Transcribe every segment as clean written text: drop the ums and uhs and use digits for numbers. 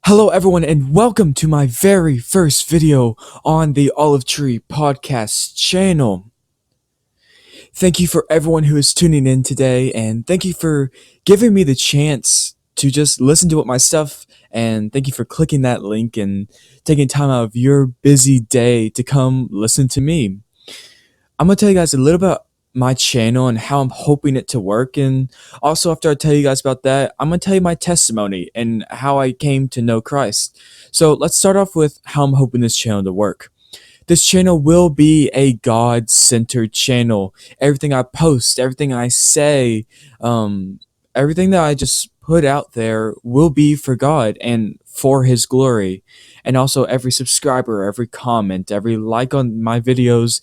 Hello everyone and welcome to my very first video on the TheOliveTree podcast channel. Thank you for everyone who is tuning in today, and thank you for giving me the chance to just listen to my stuff, and thank you for clicking that link and taking time out of your busy day to come listen to me. I'm going to tell you guys a little about my channel and how I'm hoping it to work. And also, after I tell you guys about that, I'm going to tell you my testimony and how I came to know Christ. So let's start off with how I'm hoping this channel to work. This channel will be a God-centered channel. Everything I post, everything I say, everything that I just put out there will be for God and for His glory. And also every subscriber, every comment, every like on my videos,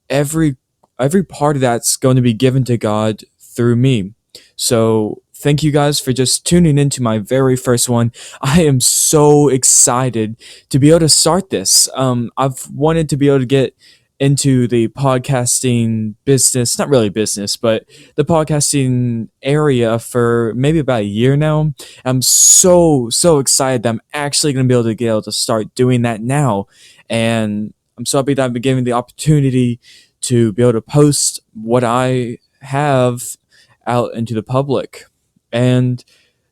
every every part of that's going to be given to God through me. So thank you guys for just tuning into my very first one. I am so excited to be able to start this. I've wanted to be able to get into the podcasting business, not really business, but the podcasting area for maybe about a year now. I'm so excited that I'm actually going to be able to start doing that now. And I'm so happy that I've been given the opportunity to be able to post what I have out into the public. And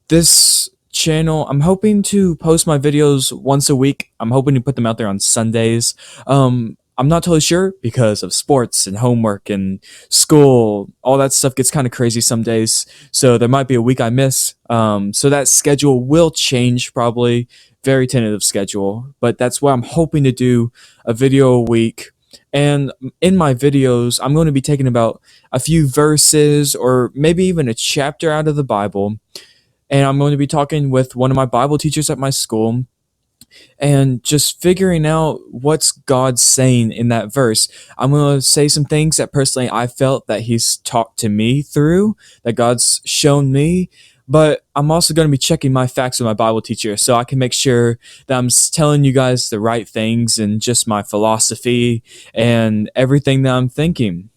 this channel, I'm hoping to post my videos once a week. I'm hoping to put them out there on Sundays. I'm not totally sure because of sports and homework and school. All that stuff gets kind of crazy some days. So there might be a week I miss. So that schedule will change probably. Very tentative schedule. But that's what I'm hoping to do, a video a week. And in my videos, I'm going to be taking about a few verses or maybe even a chapter out of the Bible. And I'm going to be talking with one of my Bible teachers at my school and just figuring out what's God saying in that verse. I'm going to say some things that personally I felt that He's talked to me through, that God's shown me. But I'm also going to be checking my facts with my Bible teacher so I can make sure that I'm telling you guys the right things and just my philosophy and everything that I'm thinking.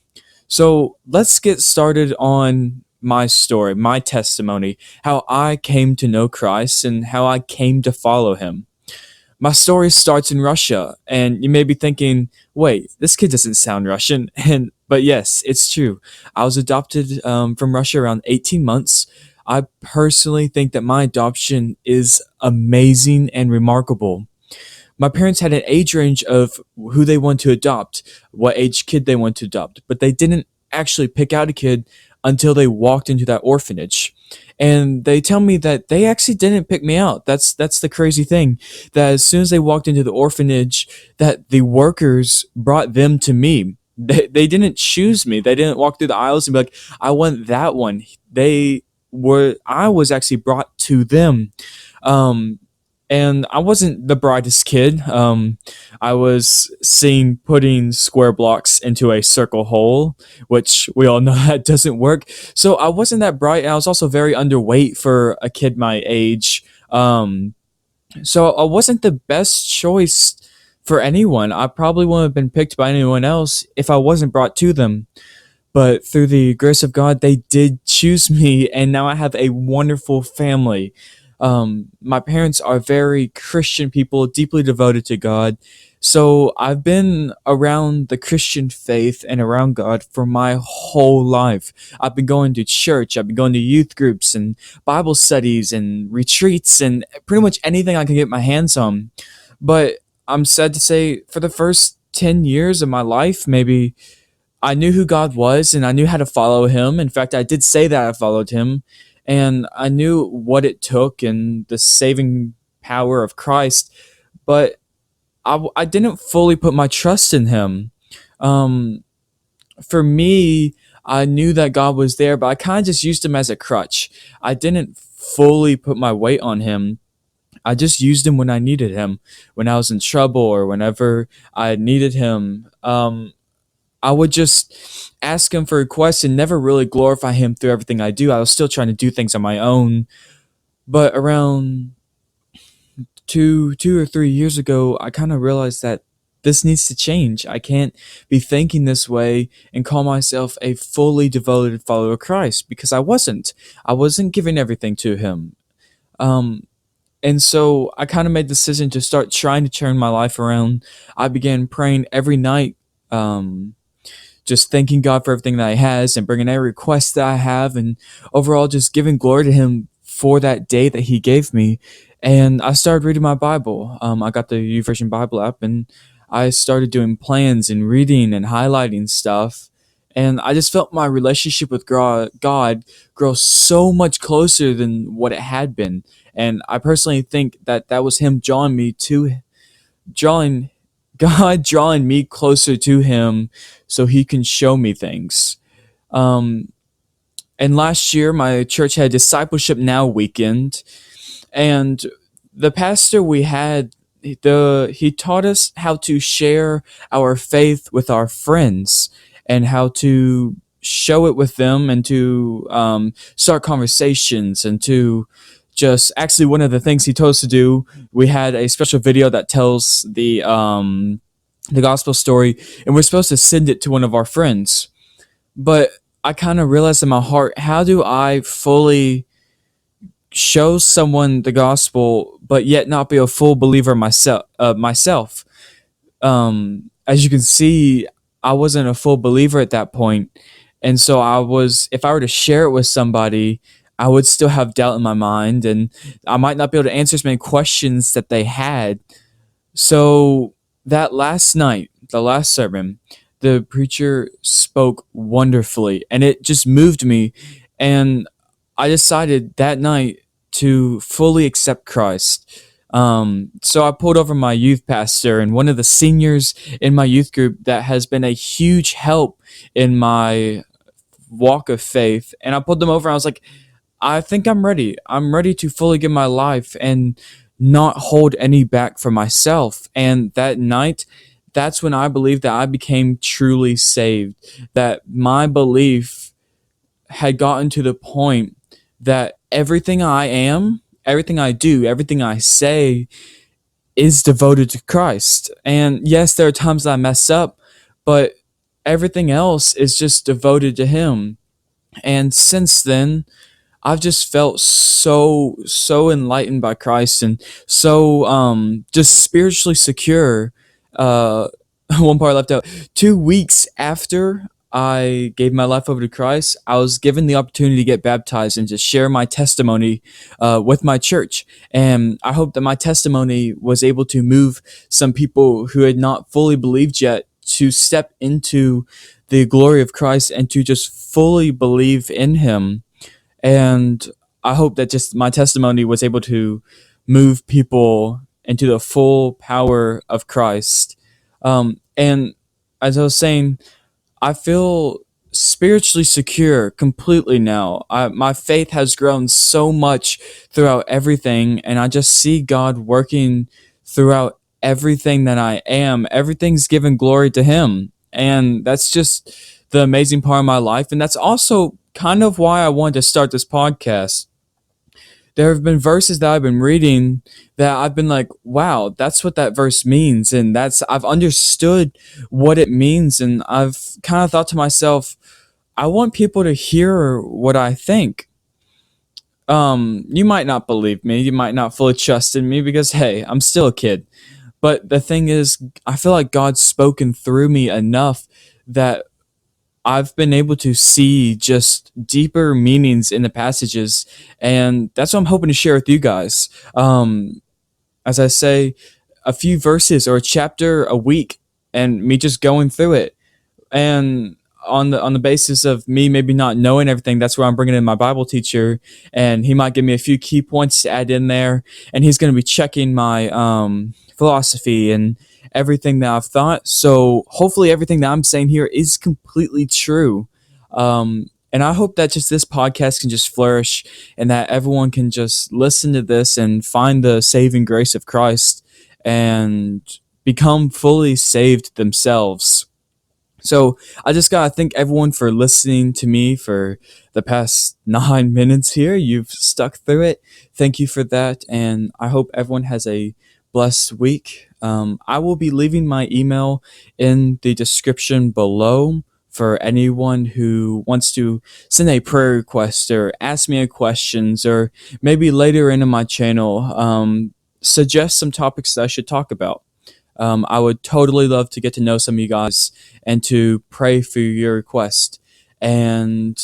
So let's get started on my story, my testimony, how I came to know Christ and how I came to follow Him. My story starts in Russia, and you may be thinking, wait, this kid doesn't sound Russian. But yes, it's true. I was adopted from Russia around 18 months. I personally think that my adoption is amazing and remarkable. My parents had an age range of who they want to adopt, what age kid they want to adopt, but they didn't actually pick out a kid until they walked into that orphanage. And they tell me that they actually didn't pick me out. That's the crazy thing. That as soon as they walked into the orphanage, that the workers brought them to me. They didn't choose me. They didn't walk through the aisles and be like, I want that one. I was actually brought to them. Um, and I wasn't the brightest kid. I was seen putting square blocks into a circle hole, which we all know that doesn't work. So I wasn't that bright. And I was also very underweight for a kid my age. So I wasn't the best choice for anyone. I probably wouldn't have been picked by anyone else if I wasn't brought to them. But through the grace of God, they did choose me, and now I have a wonderful family. My parents are very Christian people, deeply devoted to God. So I've been around the Christian faith and around God for my whole life. I've been going to church, I've been going to youth groups and Bible studies and retreats and pretty much anything I can get my hands on. But I'm sad to say, for the first 10 years of my life, maybe, I knew who God was and I knew how to follow Him. In fact, I did say that I followed Him, and I knew what it took and the saving power of Christ, but I didn't fully put my trust in Him. Um, for me, I knew that God was there, but I kind of just used Him as a crutch. I didn't fully put my weight on Him. I just used Him when I needed Him, when I was in trouble or whenever I needed Him. I would just ask Him for requests and never really glorify Him through everything I do. I was still trying to do things on my own. But around two or 3 years ago, I kind of realized that this needs to change. I can't be thinking this way and call myself a fully devoted follower of Christ, because I wasn't. I wasn't giving everything to Him. Um, And so I kind of made the decision to start trying to turn my life around. I began praying every night, um, just thanking God for everything that He has and bringing every request that I have, and overall just giving glory to Him for that day that He gave me. And I started reading my Bible. I got the YouVersion Bible app, and I started doing plans and reading and highlighting stuff. And I just felt my relationship with God grow so much closer than what it had been. And I personally think that that was Him drawing God drawing me closer to Him so He can show me things. Um, and last year, my church had Discipleship Now weekend, and the pastor we had, he taught us how to share our faith with our friends and how to show it with them, and to start conversations, and to just actually, one of the things he told us to do, we had a special video that tells the gospel story, and we're supposed to send it to one of our friends. But I kind of realized in my heart, how do I fully show someone the gospel but yet not be a full believer myself? As you can see, I wasn't a full believer at that point, and so if I were to share it with somebody, I would still have doubt in my mind, and I might not be able to answer as many questions that they had. So that last night, the last sermon, the preacher spoke wonderfully, and it just moved me. And I decided that night to fully accept Christ. So I pulled over my youth pastor and one of the seniors in my youth group that has been a huge help in my walk of faith. And I pulled them over, and I was like, I think I'm ready. I'm ready to fully give my life and not hold any back for myself. And that night, that's when I believe that I became truly saved. That my belief had gotten to the point that everything I am, everything I do, everything I say is devoted to Christ. And yes, there are times that I mess up, but everything else is just devoted to Him. And since then, I've just felt so enlightened by Christ, and so just spiritually secure. Uh, one part left out. 2 weeks after I gave my life over to Christ, I was given the opportunity to get baptized and to share my testimony with my church. And I hope that my testimony was able to move some people who had not fully believed yet to step into the glory of Christ and to just fully believe in Him. And I hope that just my testimony was able to move people into the full power of Christ. And as I was saying, I feel spiritually secure completely now. My faith has grown so much throughout everything, and I just see God working throughout everything that I am. Everything's given glory to Him, and that's just the amazing part of my life. And that's also kind of why I wanted to start this podcast. There have been verses that I've been reading that I've been like, wow, that's what that verse means. And I've understood what it means. And I've kind of thought to myself, I want people to hear what I think. You might not believe me. You might not fully trust in me because, hey, I'm still a kid. But the thing is, I feel like God's spoken through me enough that I've been able to see just deeper meanings in the passages, and that's what I'm hoping to share with you guys. As I say, a few verses or a chapter a week, and me just going through it. And on the basis of me maybe not knowing everything, that's where I'm bringing in my Bible teacher, and he might give me a few key points to add in there, and he's going to be checking my philosophy and everything that I've thought. So hopefully everything that I'm saying here is completely true. And I hope that just this podcast can just flourish, and that everyone can just listen to this and find the saving grace of Christ and become fully saved themselves. So I just gotta thank everyone for listening to me for the past 9 minutes here. You've stuck through it. Thank you for that, and I hope everyone has a blessed week. I will be leaving my email in the description below for anyone who wants to send a prayer request or ask me a questions, or maybe later into my channel suggest some topics that I should talk about. I would totally love to get to know some of you guys and to pray for your request. And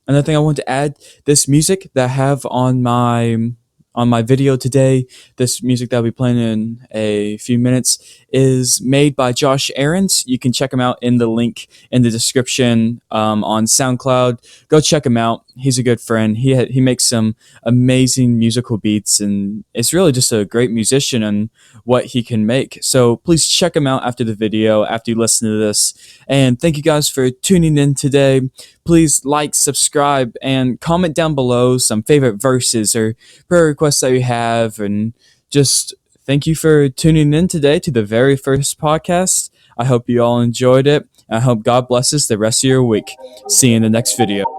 another thing I want to add, this music that I have on my video today, this music that I'll be playing in a few minutes, is made by Josh Aarons. You can check him out in the link in the description on SoundCloud. Go check him out. He's a good friend. He makes some amazing musical beats, and it's really just a great musician and what he can make. So please check him out after the video, after you listen to this. And thank you guys for tuning in today. Please like, subscribe, and comment down below some favorite verses or prayer requests that you have. And just thank you for tuning in today to the very first podcast. I hope you all enjoyed it. I hope God blesses the rest of your week. See you in the next video.